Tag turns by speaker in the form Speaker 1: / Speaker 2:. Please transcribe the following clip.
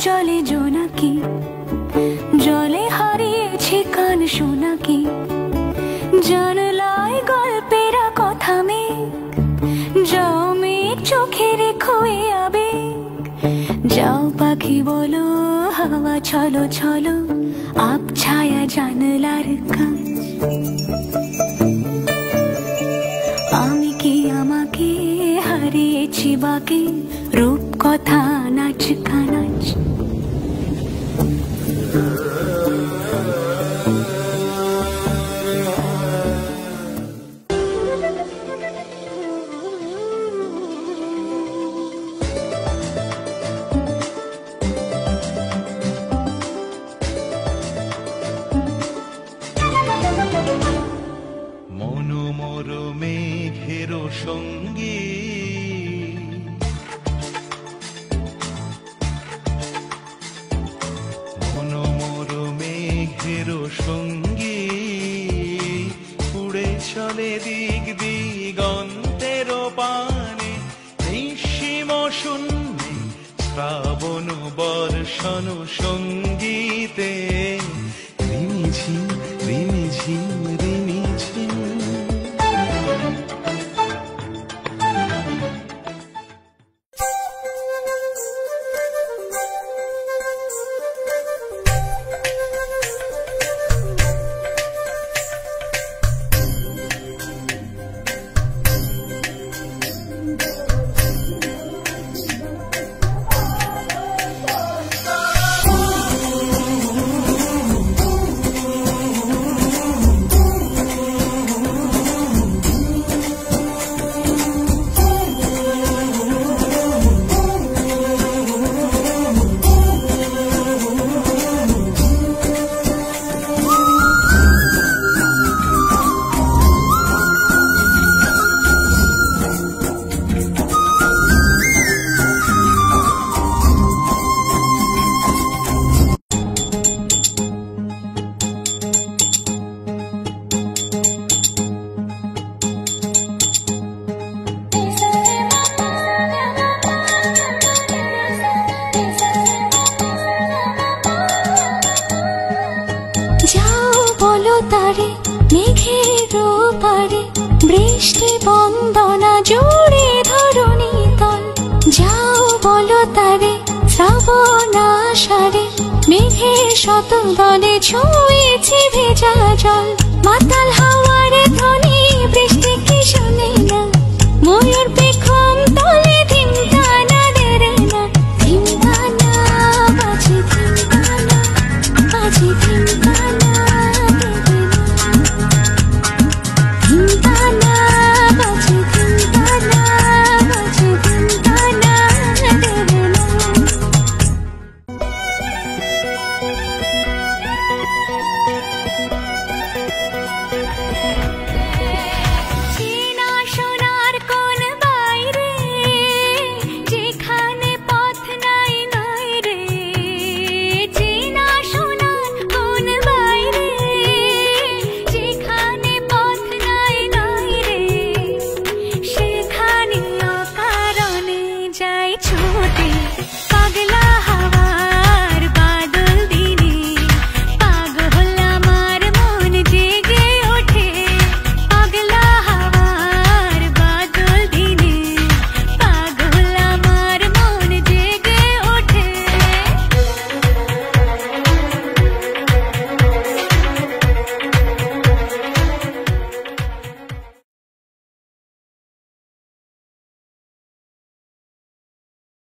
Speaker 1: জলে জোনাকি, জলে হারিয়েছে কান শোনাকি। জানলায় গল্পের কথা মেঘ, যাও মেঘ চোখে রেখো এ আবেগ। যাও পাখি বলো, হাওয়া চলো চলো, আব ছায়া জানলার কাজ। আমি কি আমাকে হারিয়েছি বাকি, রূপ কথা নাচ কানাচ।
Speaker 2: মনোমর মেঘের সঙ্গী, মনোমর মেঘের সঙ্গী, উড়ে চলে দিক দিগন্তের পানে। নিঃসীম শূন্যে শ্রাবণ বর্ষণ সঙ্গীতে, রিমিঝিম রিমিঝিম রিমিঝিম।
Speaker 1: তারে মেঘের পারে, বৃষ্টি বন্দনা জোড়ে ধরণী তল। যাও বলো তারে শ্রাবণ আষাঢ়ে, মেঘের শত দলে ছুঁয়েছে ভেজা জল। মাতাল হাওয়ার ধ্বনি বৃষ্টি